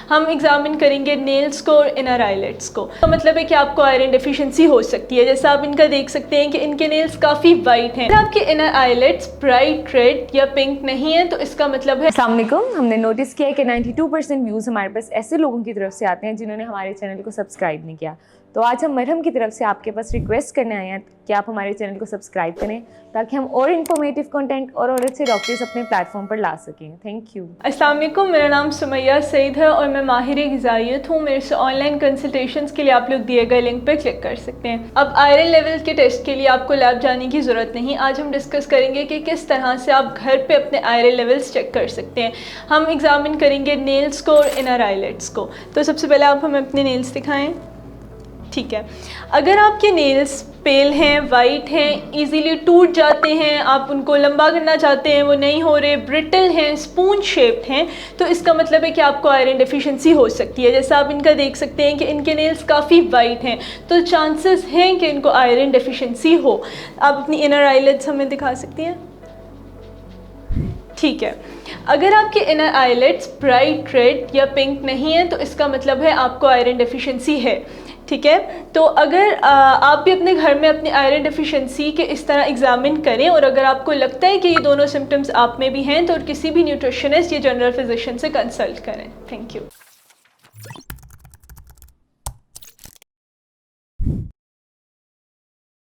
हम एग्जामिन करेंगे नेल्स को और इनर आईलेट्स को। तो मतलब है कि आपको आयरन डेफिशिएंसी हो सकती है। जैसा आप इनका देख सकते हैं कि इनके नेल्स काफ़ी वाइट हैं। अगर आपके इनर आईलेट्स ब्राइट रेड या पिंक नहीं है तो इसका मतलब है। अस्सलाम वालेकुम। हमने नोटिस किया है कि 92% व्यूज़ हमारे पास ऐसे लोगों की तरफ से आते हैं जिन्होंने हमारे चैनल को सब्सक्राइब नहीं किया। तो आज हम मरहम की तरफ से आपके पास रिक्वेस्ट करने आए हैं कि आप हमारे चैनल को सब्सक्राइब करें ताकि हम और इन्फॉर्मेटिव कंटेंट और अच्छे डॉक्टर्स अपने प्लेटफॉर्म पर ला सकें। Thank you. अस्सलाम वालेकुम, मेरा नाम सुमैया सईद है और मैं माहिर ग़िज़ाइयत हूँ। मेरे से ऑनलाइन कंसल्टेशंस के लिए आप लोग दिए गए लिंक पर क्लिक कर सकते हैं। अब आयरन लेवल के टेस्ट के लिए आपको लैब जाने की ज़रूरत नहीं। आज हम डिस्कस करेंगे कि किस तरह से आप घर पे अपने आयरन लेवल्स चेक कर सकते हैं। हम एग्जामिन करेंगे नेल्स को और इनर आईलेट्स को। तो सबसे पहले आप हमें अपने नेल्स दिखाएँ। ठीक है, अगर आपके नेल्स पेल हैं, वाइट हैं, इजीली टूट जाते हैं, आप उनको लंबा करना चाहते हैं, वो नहीं हो रहे, ब्रिटल हैं, स्पून शेप्ड हैं, तो इसका मतलब है कि आपको आयरन डेफिशिएंसी हो सकती है। जैसा आप इनका देख सकते हैं कि इनके नेल्स काफ़ी वाइट हैं, तो चांसेस हैं कि इनको आयरन डेफिशिएंसी हो। आप अपनी इनर आईलेट्स हमें दिखा सकती हैं। ठीक है, अगर आपके इनर आईलेट्स ब्राइट रेड या पिंक नहीं है तो इसका मतलब है आपको आयरन डेफिशिएंसी है। ठीक है, तो अगर आप भी अपने घर में अपनी आयरन डेफिशिएंसी के इस तरह एग्जामिन करें और अगर आपको लगता है कि ये दोनों सिम्टम्स आप में भी हैं तो किसी भी न्यूट्रिशनिस्ट या जनरल फिजिशियन से कंसल्ट करें। Thank you.